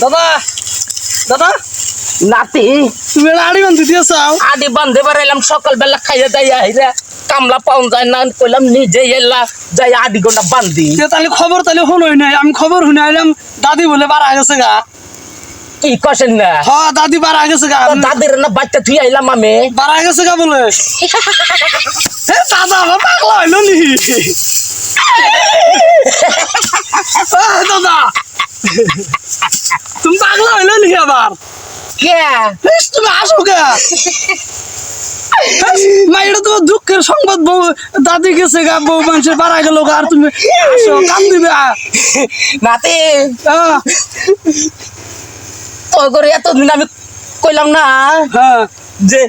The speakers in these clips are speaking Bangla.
দাদা দাদা নাতি তুমি আড়ি বান্ধি দিয়েছ আদি বান্ধে বেড়াইলাম সকালবেলা খাইয়ে যাই আইরা কামলা পাউন যায় না কইলাম নিজে এলা যাই আধি ঘন্টা বান্ধি তাহলে খবর তাহলে হলোই নাই আমি খবর শুনে আইলাম দাদি বলে বাড়া গেছে গা কি কছেন না হ দাদি বাড়া গেছে গা দাদির না বাচ্চা থুই আইলাম আমি বাড়া গেছে গা বলে দাদা আমার পাগলা হইলো নি দাদা তুমি পাগলা হইলো নি আবার কে তুমি আসো কে মা এটা তো দুঃখের সংবাদ বউ দাদি গেছে গা বউ মানুষের বাড়া গেল গা আর তুমি আসো কাম দিবে নাতি তো করে এতদিন আমি কইলাম না হ্যাঁ যে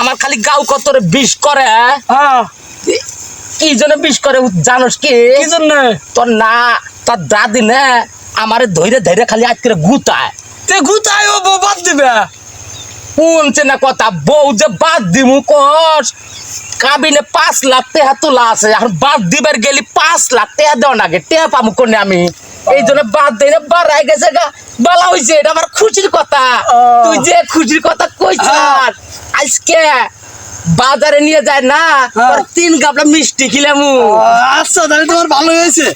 আমার খালি গাও কতরে বিষ করে হ্যাঁ কি জন্য বিষ করে জানোস কি কি জন্য তোর না তোর দাদি না আমারে ধৈরে ধৈরে খালি আজকে গুতায় তে গুতায় ও বউ বাদ দিবে শুনছে না কথা বউ যে বাদ দিমু কস কাবিনে 5 লাখ টাকা তোলা আছে আর বাদ দিবার গেলি 5 লাখ টাকা দেওয়া নাগে টেয়া পামু কোনে আমি এই জন্য বাদ দেই না বাড়াই গেছে গা বলা হইছে এটা আমার খুশির কথা তুই যে খুশির কথা কইছাস আজকে বাজারে নিয়ে যায় না তোর 3 গাবলা মিষ্টি খিলামু আচ্ছা তাহলে তোমার ভালো হয়েছে